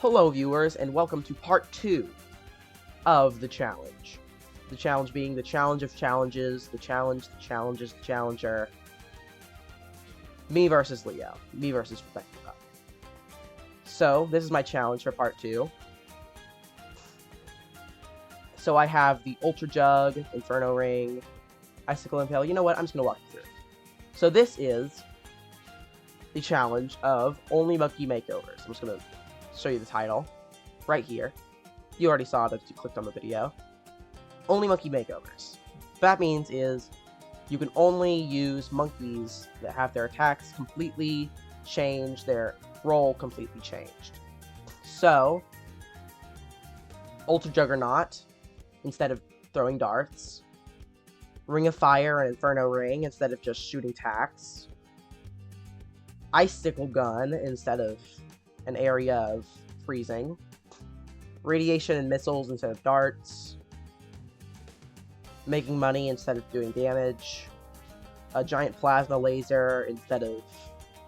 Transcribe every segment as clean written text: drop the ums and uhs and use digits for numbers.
Hello viewers, and welcome to part 2 of the challenge. The challenge being the challenge of challenges, the challenges, the challenger. Me versus Leo. Me versus RespectfulDuck. So, this is my challenge for part 2. So I have the Ultra Jug, Inferno Ring, Icicle Impale. You know what? I'm just going to walk you through. So this is the challenge of Only Monkey Makeovers. I'm just going to show you the title right here. You already saw it if you clicked on the video. Only Monkey Makeovers. What that means is you can only use monkeys that have their attacks completely changed, their role completely changed. So, Ultra Juggernaut instead of throwing darts. Ring of Fire and Inferno Ring instead of just shooting tacks. Icicle Gun instead of an area of freezing. Radiation and missiles instead of darts. Making money instead of doing damage. A giant plasma laser instead of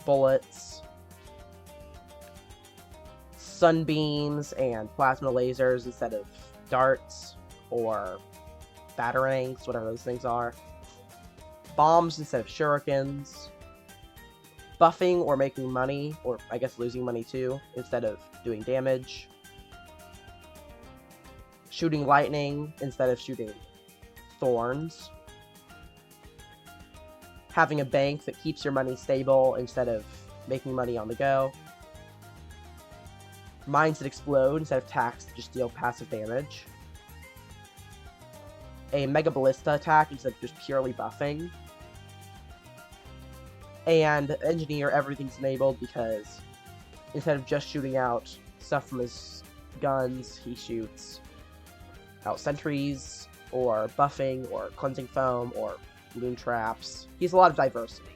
bullets. Sunbeams and plasma lasers instead of darts or batarangs, whatever those things are. Bombs instead of shurikens. Buffing or making money, or I guess losing money too, instead of doing damage. Shooting lightning instead of shooting thorns. Having a bank that keeps your money stable instead of making money on the go. Mines that explode instead of attacks that just deal passive damage. A Mega Ballista attack instead of just purely buffing. And Engineer, everything's enabled because instead of just shooting out stuff from his guns, he shoots out sentries, or buffing, or cleansing foam, or balloon traps. He has a lot of diversity.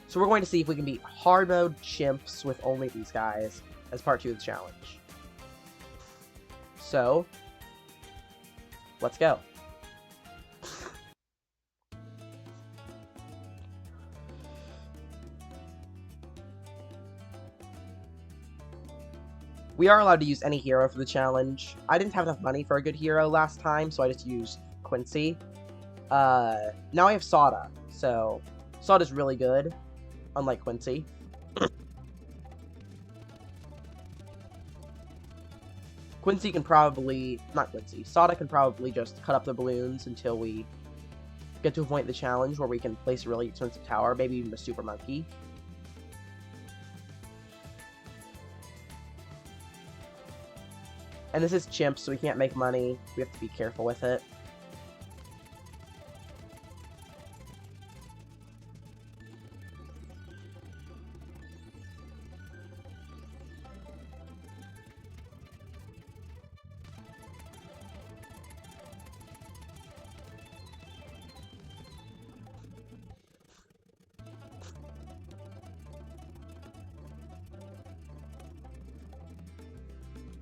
So we're going to see if we can beat hard mode chimps with only these guys as part 2 of the challenge. So, let's go. We are allowed to use any hero for the challenge. I didn't have enough money for a good hero last time, so I just used Quincy. Now I have Soda, so Soda's really good, unlike Quincy. Quincy can probably, not Quincy, Soda can probably just cut up the balloons until we get to a point in the challenge where we can place a really expensive tower, maybe even a super monkey. And this is chimps, so we can't make money. We have to be careful with it.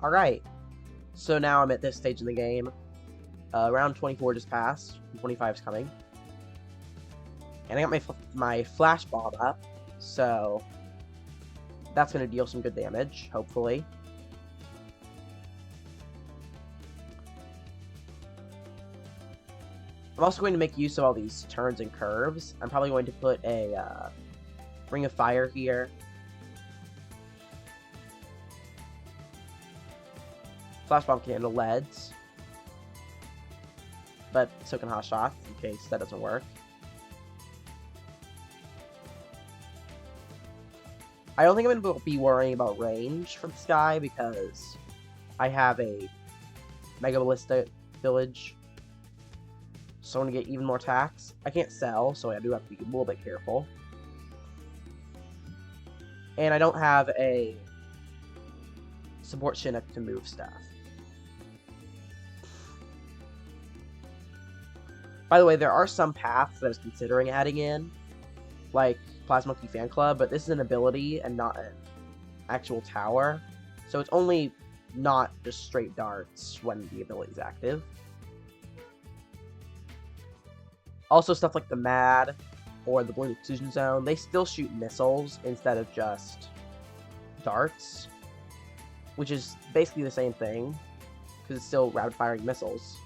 Alright. So now I'm at this stage in the game. Round 24 just passed. 25 is coming. And I got my flash bomb up, so that's going to deal some good damage, hopefully. I'm also going to make use of all these turns and curves. I'm probably going to put a Ring of Fire here. Flash Bomb can handle leads, but so can Hot Shots, in case that doesn't work. I don't think I'm going to be worrying about range for this guy, because I have a Mega Ballista village, so I'm going to get even more attacks. I can't sell, so I do have to be a little bit careful. And I don't have a support Chinook to move stuff. By the way, there are some paths that I was considering adding in, like Plasma Monkey Fan Club, but this is an ability and not an actual tower, so it's only not just straight darts when the ability is active. Also, stuff like the Mad or the Balloon Exclusion Zone, they still shoot missiles instead of just darts. which is basically the same thing, because it's still rapid-firing missiles.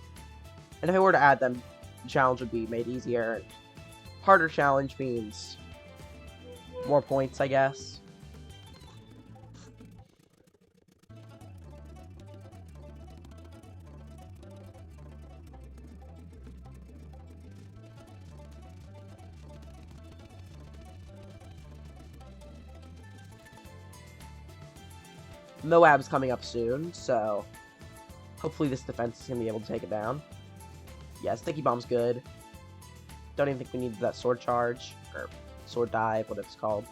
And if I were to add them, the challenge would be made easier. And harder challenge means more points, I guess. Moab's coming up soon, so hopefully this defense is going to be able to take it down. Yeah, Sticky Bomb's good. Don't even think we need that sword charge, or sword dive, what it's called.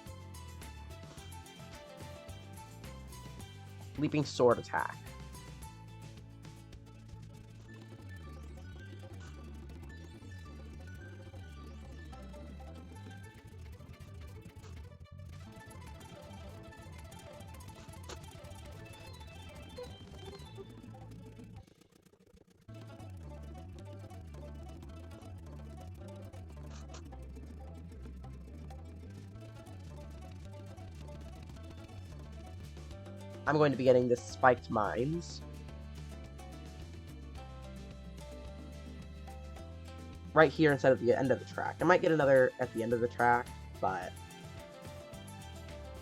Leaping sword attack. I'm going to be getting the spiked mines. Right here instead of the end of the track. I might get another at the end of the track, but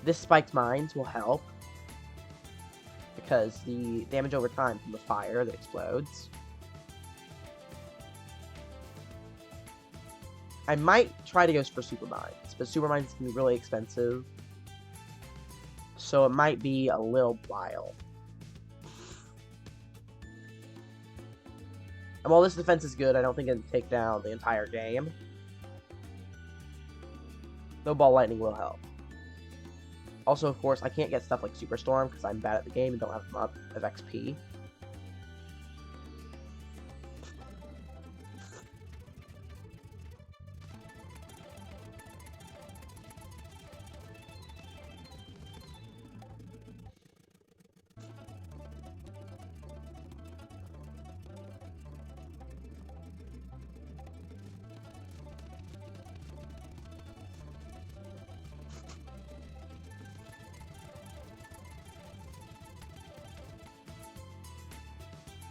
this spiked mines will help because the damage over time from the fire that explodes. I might try to go for super mines, but super mines can be really expensive. So it might be a little while. And while this defense is good, I don't think it can take down the entire game. Though Ball Lightning will help. Also, of course, I can't get stuff like Superstorm because I'm bad at the game and don't have a lot of XP.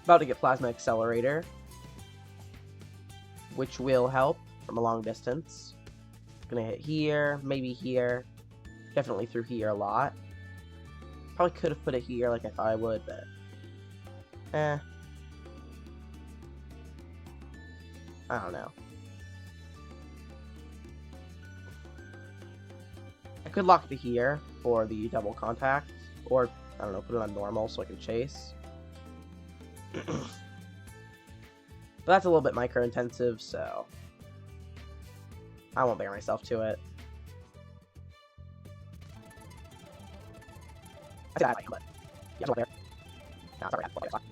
About to get Plasma Accelerator, which will help from a long distance. Gonna hit here, maybe here, definitely through here a lot. Probably could have put it here like I thought I would, but I don't know. I could lock it here for the double contact, or I don't know, put it on normal so I can chase. But that's a little bit micro-intensive, so I won't bear myself to it. I said that, but yeah, it's there. No, it's alright.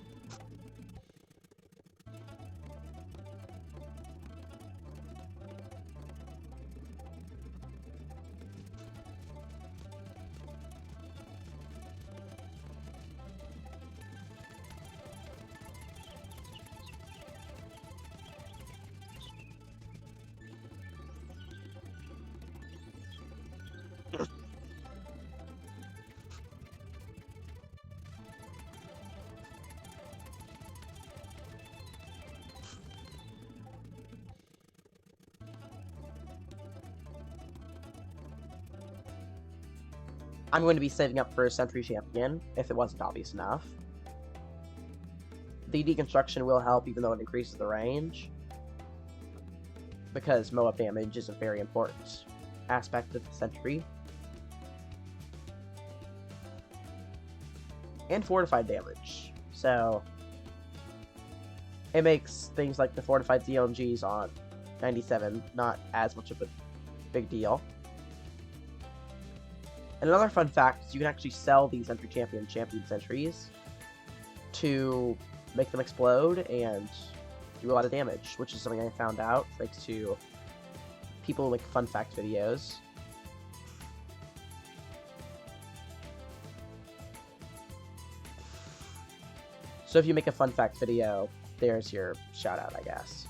I'm going to be saving up for a Sentry Champion, if it wasn't obvious enough. The deconstruction will help even though it increases the range, because Moab damage is a very important aspect of the Sentry. And fortified damage, so it makes things like the fortified ZLMGs on 97 not as much of a big deal. And another fun fact is you can actually sell these Sentry champion sentries to make them explode and do a lot of damage, which is something I found out thanks to people who make fun fact videos. So if you make a fun fact video, there's your shout out, I guess.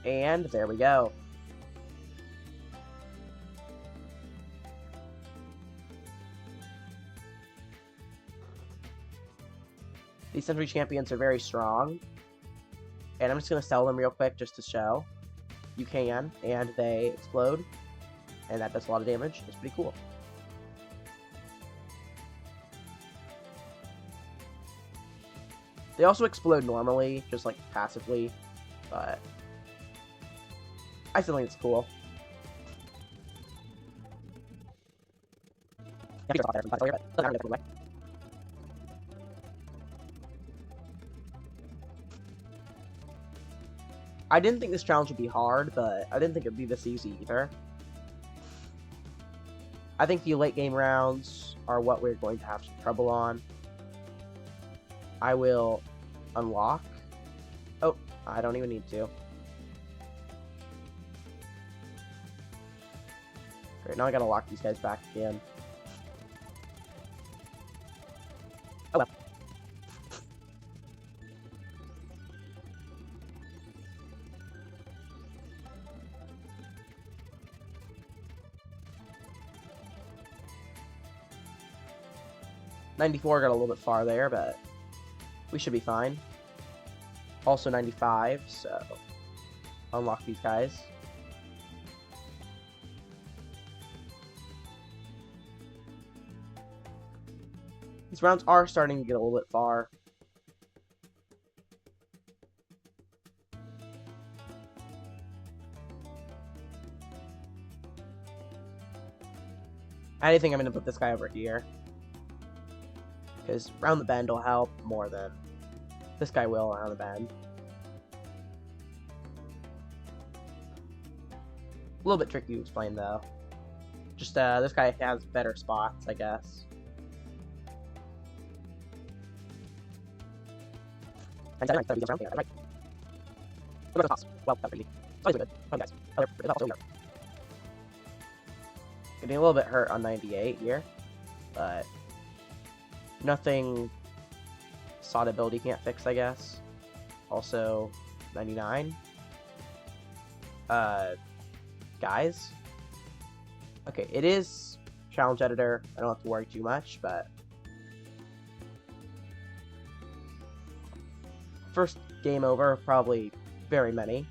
And there we go. These Century Champions are very strong. And I'm just going to sell them real quick just to show. You can, and they explode. And that does a lot of damage. It's pretty cool. They also explode normally, just like passively. But I still think it's cool. I didn't think this challenge would be hard, but I didn't think it'd be this easy either. I think the late game rounds are what we're going to have some trouble on. I will unlock. Oh, I don't even need to. Great, now I gotta lock these guys back again. Oh well. '94 got a little bit far there, but we should be fine. Also 95, so unlock these guys. These rounds are starting to get a little bit far. I think I'm going to put this guy over here. Because round the bend will help more than this guy will around the bend. A little bit tricky to explain though. Just this guy has better spots, I guess. And right. Well, that's pretty. It's always good. Fun guys. Getting a little bit hurt on 98 here, but nothing SOT ability can't fix, I guess. Also, 99. Guys. Okay, it is challenge editor. I don't have to worry too much, but first game over, probably very many.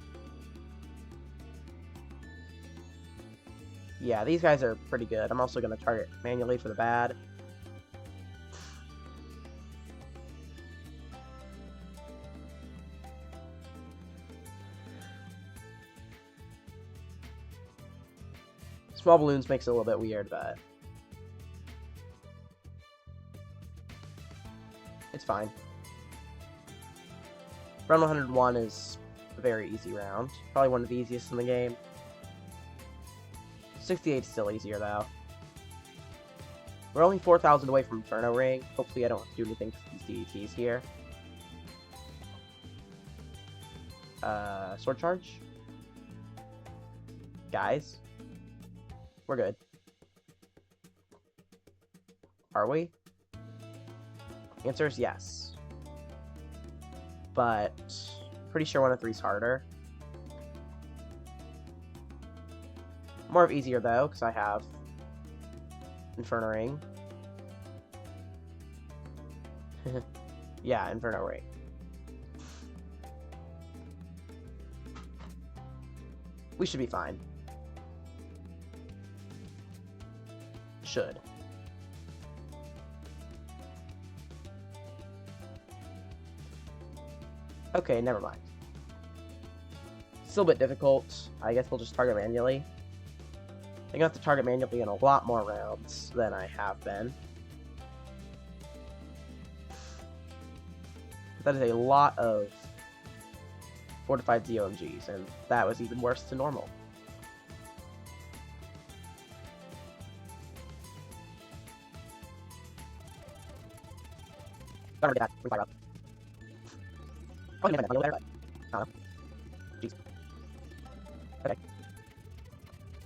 Yeah, these guys are pretty good. I'm also going to target manually for the bad. Small balloons makes it a little bit weird, but it's fine. Round 101 is a very easy round. Probably one of the easiest in the game. 68 is still easier, though. We're only 4,000 away from Inferno Ring. Hopefully I don't have to do anything to these DDTs here. Sword Charge? Guys? We're good. Are we? Answer is yes. But pretty sure 1 of 3 is harder. More of easier though, because I have Inferno Ring. Yeah, Inferno Ring. We should be fine. Should. Okay, never mind. Still a bit difficult. I guess we'll just target manually. I'm gonna have to target manually in a lot more rounds than I have been. That is a lot of fortified ZOMGs, and that was even worse than normal. Don't forget that. We fire up. Oh, you never know there, but I don't know. Jeez. Okay.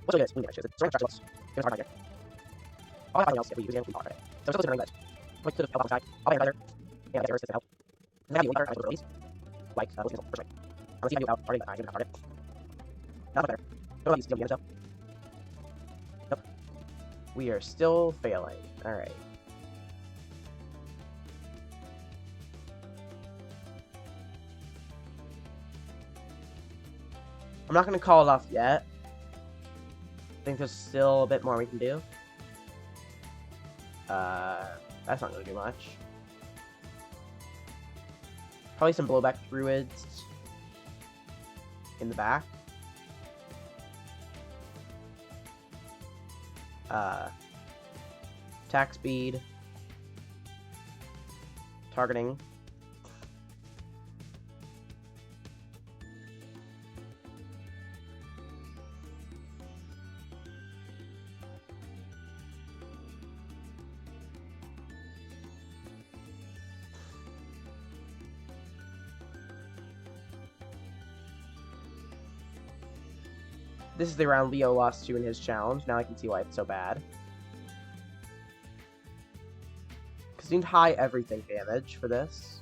What's really good is we need to surrender charge looks. Here's hard right here. I'll have something else if we use it, we alright. So I'm still considering that. Like to the help outside. I'll be either. And that's to help. And then I'll be later, I will release. Like, first right. I'm gonna see how you out targeting the time, you're gonna target. Nope. We are still failing. Alright. I'm not going to call it off yet. I think there's still a bit more we can do. That's not going to do much. Probably some blowback druids in the back. Attack speed. Targeting. This is the round Leo lost to in his challenge. Now I can see why it's so bad. Consumed high everything damage for this.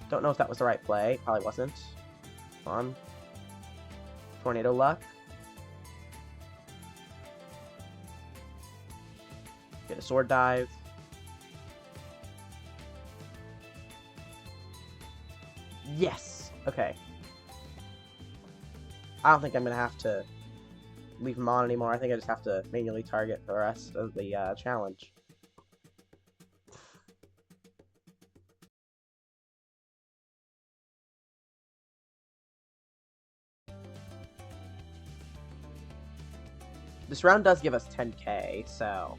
Don't know if that was the right play. Probably wasn't. Come on. Tornado luck. Get a sword dive. Yes! Okay. I don't think I'm gonna have to leave him on anymore. I think I just have to manually target the rest of the challenge. This round does give us 10k, so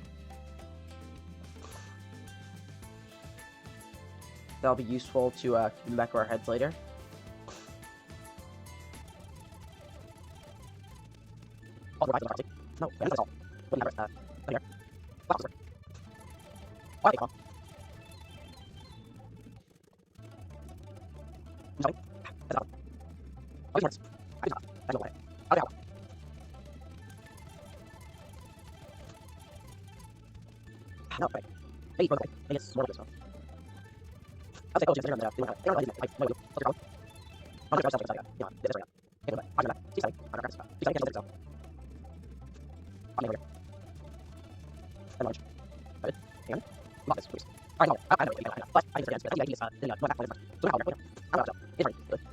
that'll be useful to keep in the back of our heads later. No, that's all. Here. Why? No, that's all. Oh, yes. I don't know. Okay. No, right. Maybe it's okay. Maybe it's more of this one. I'll say, oh, they're not going to do it. What's your problem? I'm going to try something. Yeah, this is right. Hey, go back. I'll go back. See something. I'm going to grab this. See something. Can't hold it. I'm going to go. And launch. Right. And lock this, please. I know. I know. But I just forget. I think I need this.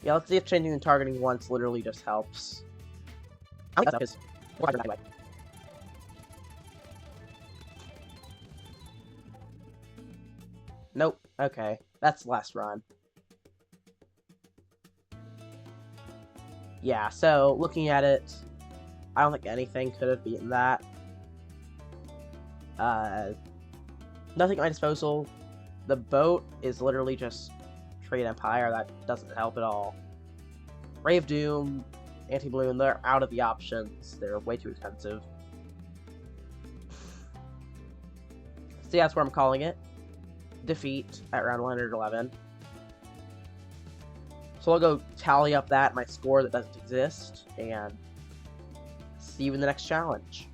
Yeah, let's see if changing and targeting once literally just helps. I think that's more anyway. Nope. Okay. That's the last run. Yeah, so looking at it, I don't think anything could have beaten that. Nothing at my disposal. The boat is literally just Trade Empire. That doesn't help at all. Ray of Doom, Anti-Balloon, they're out of the options. They're way too expensive. So yeah, that's where I'm calling it. Defeat at round 111. So I'll go tally up my score that doesn't exist, and see you in the next challenge.